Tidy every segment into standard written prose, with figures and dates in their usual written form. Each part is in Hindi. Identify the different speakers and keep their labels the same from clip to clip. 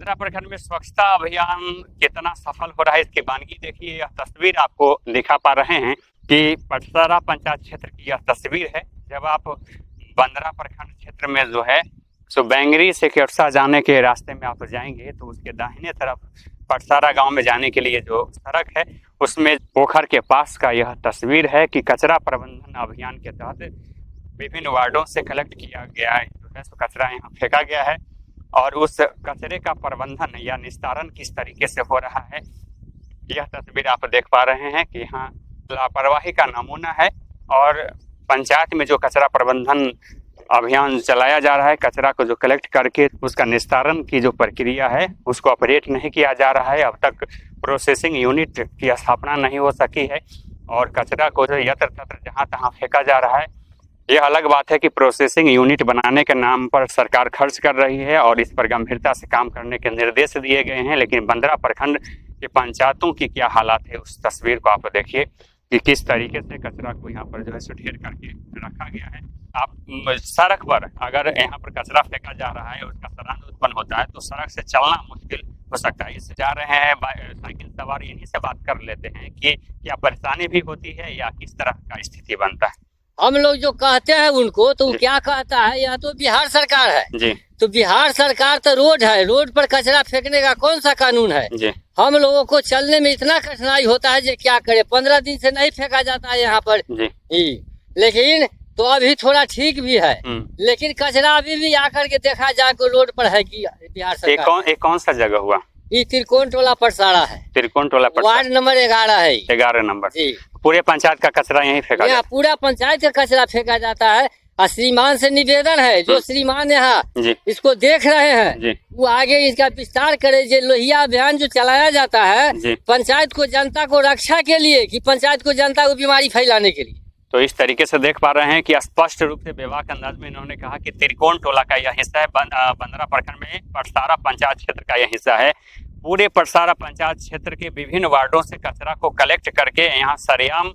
Speaker 1: बंदरा प्रखंड में स्वच्छता अभियान कितना सफल हो रहा है इसकी वानगी देखिए। यह तस्वीर आपको दिखा पा रहे हैं कि पटसारा पंचायत क्षेत्र की यह तस्वीर है। जब आप बंदरा प्रखंड क्षेत्र में जो है सो बैंगरी से केरसा जाने के रास्ते में आप जाएंगे तो उसके दाहिने तरफ पटसारा गांव में जाने के लिए जो सड़क है उसमें पोखर के पास का यह तस्वीर है कि कचरा प्रबंधन अभियान के तहत विभिन्न वार्डों से कलेक्ट किया गया है जो है सो कचरा यहाँ फेंका गया है और उस कचरे का प्रबंधन या निस्तारण किस तरीके से हो रहा है यह तस्वीर आप देख पा रहे हैं कि यहाँ लापरवाही का नमूना है। और पंचायत में जो कचरा प्रबंधन अभियान चलाया जा रहा है, कचरा को जो कलेक्ट करके उसका निस्तारण की जो प्रक्रिया है उसको ऑपरेट नहीं किया जा रहा है। अब तक प्रोसेसिंग यूनिट की स्थापना नहीं हो सकी है और कचरा को जो यत्र तत्र जहाँ तहाँ फेंका जा रहा है। यह अलग बात है कि प्रोसेसिंग यूनिट बनाने के नाम पर सरकार खर्च कर रही है और इस पर गंभीरता से काम करने के निर्देश दिए गए हैं, लेकिन बंदरा प्रखंड के पंचायतों की क्या हालात है उस तस्वीर को आप देखिए कि किस तरीके से कचरा को यहाँ पर जो है सो ढेर करके रखा गया है। आप सड़क पर अगर यहाँ पर कचरा फेंका जा रहा है और उसका सड़ांध उत्पन्न होता है तो सड़क से चलना मुश्किल हो सकता है। इससे जा रहे हैं साइकिल सवार, इन्हीं से बात कर लेते हैं कि क्या परेशानी भी होती है या किस तरह का स्थिति बनता है।
Speaker 2: हम लोग जो कहते हैं उनको तो क्या कहता है, यह तो बिहार सरकार है
Speaker 1: जी।
Speaker 2: तो बिहार सरकार तो रोड है, रोड पर कचरा फेंकने का कौन सा कानून है
Speaker 1: जी।
Speaker 2: हम लोगों को चलने में इतना कठिनाई होता है जो क्या करे। 15 दिन से नहीं फेंका जाता है यहाँ पर
Speaker 1: जी।
Speaker 2: लेकिन तो अभी थोड़ा ठीक भी है, लेकिन कचरा अभी भी आकर के देखा जाए तो रोड पर है कि बिहार सरकार।
Speaker 1: कौन सा जगह हुआ?
Speaker 2: ये त्रिकोण टोला पटसारा है,
Speaker 1: त्रिकोण टोला
Speaker 2: वार्ड नंबर 11 है,
Speaker 1: 11 नंबर।
Speaker 2: जी।
Speaker 1: पूरे पंचायत का कचरा यहीं फेंका जाता है?
Speaker 2: पूरा पंचायत का कचरा फेंका जाता है। और श्रीमान से निवेदन है, जो श्रीमान यहाँ इसको देख रहे हैं वो आगे इसका विस्तार करे। जो लोहिया अभियान जो चलाया जाता है पंचायत को जनता को रक्षा के लिए कि पंचायत को जनता को बीमारी फैलाने के लिए।
Speaker 1: तो इस तरीके से देख पा रहे हैं कि स्पष्ट रूप से बेबाक अंदाज में इन्होंने कहा कि त्रिकोण टोला का यह हिस्सा है, बंदरा प्रखंड में पटसारा पंचायत क्षेत्र का यह हिस्सा है। पूरे पटसारा पंचायत क्षेत्र के विभिन्न वार्डों से कचरा को कलेक्ट करके यहाँ सरेआम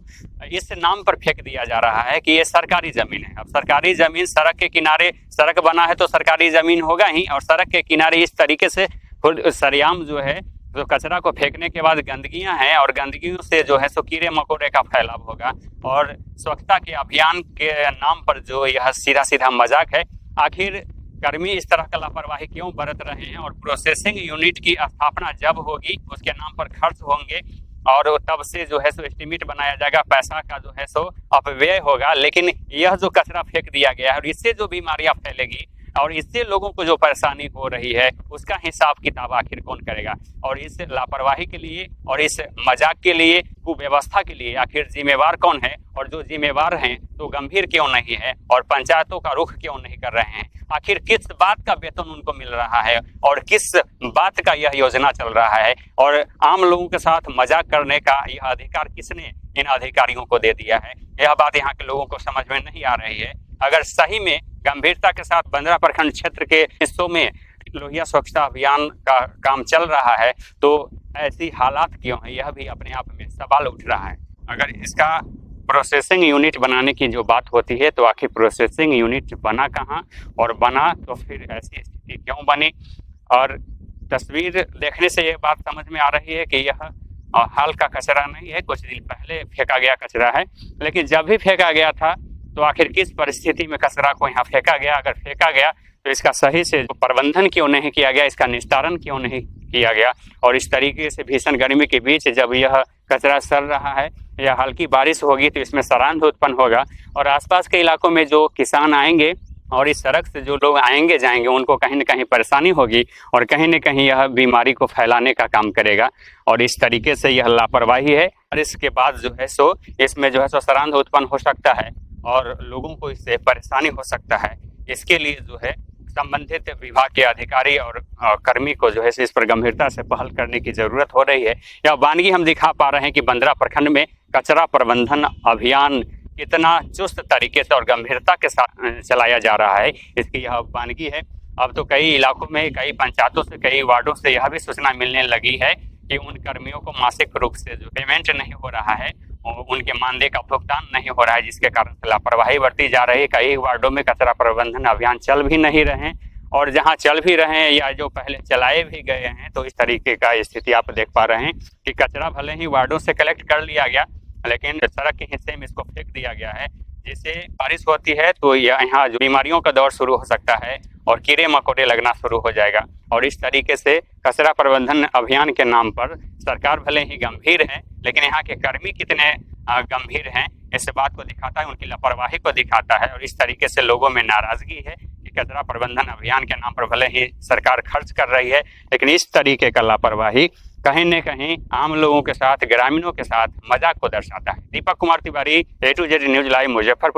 Speaker 1: इस नाम पर फेंक दिया जा रहा है कि ये सरकारी जमीन है। अब सरकारी जमीन, सड़क के किनारे सड़क बना है तो सरकारी जमीन होगा ही, और सड़क के किनारे इस तरीके से सरेआम जो है तो कचरा को फेंकने के बाद गंदगियां हैं और गंदगियों से जो है सो कीड़े मकोड़े का फैलाव होगा। और स्वच्छता के अभियान के नाम पर जो यह सीधा सीधा मजाक है। आखिर कर्मी इस तरह का लापरवाही क्यों बरत रहे हैं? और प्रोसेसिंग यूनिट की स्थापना जब होगी उसके नाम पर खर्च होंगे और तब से जो है सो एस्टिमेट बनाया जाएगा, पैसा का जो है सो अपव्यय होगा। लेकिन यह जो कचरा फेंक दिया गया है और इससे जो बीमारियां फैलेगी और इससे लोगों को जो परेशानी हो रही है उसका हिसाब किताब आखिर कौन करेगा? और इस लापरवाही के लिए और इस मजाक के लिए, कुव्यवस्था के लिए आखिर जिम्मेवार कौन है? और जो जिम्मेवार हैं तो गंभीर क्यों नहीं है और पंचायतों का रुख क्यों नहीं कर रहे हैं? आखिर किस बात का वेतन उनको मिल रहा है और किस बात का यह योजना चल रहा है? और आम लोगों के साथ मजाक करने का यह अधिकार किसने इन अधिकारियों को दे दिया है? यह बात यहाँ के लोगों को समझ में नहीं आ रही है। अगर सही में गंभीरता के साथ बंदरा प्रखंड क्षेत्र के हिस्सों में लोहिया स्वच्छता अभियान का काम चल रहा है तो ऐसी हालात क्यों है? यह भी अपने आप में सवाल उठ रहा है। अगर इसका प्रोसेसिंग यूनिट बनाने की जो बात होती है तो आखिर प्रोसेसिंग यूनिट बना कहाँ, और बना तो फिर ऐसी स्थिति क्यों बनी? और तस्वीर देखने से ये बात समझ में आ रही है कि यह हाल का कचरा नहीं है, कुछ दिन पहले फेंका गया कचरा है। लेकिन जब भी फेंका गया था तो आखिर किस परिस्थिति में कचरा को यहाँ फेंका गया? अगर फेंका गया तो इसका सही से प्रबंधन क्यों नहीं किया गया, इसका निस्तारण क्यों नहीं किया गया? और इस तरीके से भीषण गर्मी के बीच जब यह कचरा सड़ रहा है या हल्की बारिश होगी तो इसमें सड़ांध उत्पन्न होगा और आसपास के इलाकों में जो किसान आएंगे और इस सड़क से जो लोग आएंगे जाएंगे उनको कहीं न कहीं परेशानी होगी और कहीं न कहीं यह बीमारी को फैलाने का काम करेगा। और इस तरीके से यह लापरवाही है और इसके बाद जो है सो इसमें जो है सो सड़ांध उत्पन्न हो सकता है और लोगों को इससे परेशानी हो सकता है। इसके लिए जो है संबंधित विभाग के अधिकारी और कर्मी को जो है इस पर गंभीरता से पहल करने की जरूरत हो रही है। यह वानगी हम दिखा पा रहे हैं कि बंदरा प्रखंड में कचरा प्रबंधन अभियान कितना चुस्त तरीके से और गंभीरता के साथ चलाया जा रहा है, इसकी यह वानगी है। अब तो कई इलाकों में, कई पंचायतों से, कई वार्डों से यह भी सूचना मिलने लगी है कि उन कर्मियों को मासिक रूप से जो पेमेंट नहीं हो रहा है, उनके मानदेय का भुगतान नहीं हो रहा है, जिसके कारण लापरवाही बढ़ती जा रही है। कई वार्डों में कचरा प्रबंधन अभियान चल भी नहीं रहे हैं और जहां चल भी रहे हैं या जो पहले चलाए भी गए हैं, तो इस तरीके का स्थिति आप देख पा रहे हैं कि कचरा भले ही वार्डों से कलेक्ट कर लिया गया, लेकिन सड़क के हिस्से में इसको फेंक दिया गया है, जिससे बारिश होती है तो यहाँ जो बीमारियों का दौर शुरू हो सकता है और कीड़े मकोड़े लगना शुरू हो जाएगा। और इस तरीके से कचरा प्रबंधन अभियान के नाम पर सरकार भले ही गंभीर है, लेकिन यहाँ के कर्मी कितने गंभीर हैं इस बात को दिखाता है, उनकी लापरवाही को दिखाता है। और इस तरीके से लोगों में नाराजगी है कि कचरा प्रबंधन अभियान के नाम पर भले ही सरकार खर्च कर रही है, लेकिन इस तरीके का लापरवाही कहीं न कहीं आम लोगों के साथ, ग्रामीणों के साथ मजाक को दर्शाता है। Deepak Kumar Tiwari, A to Z news live, Muzaffarpur.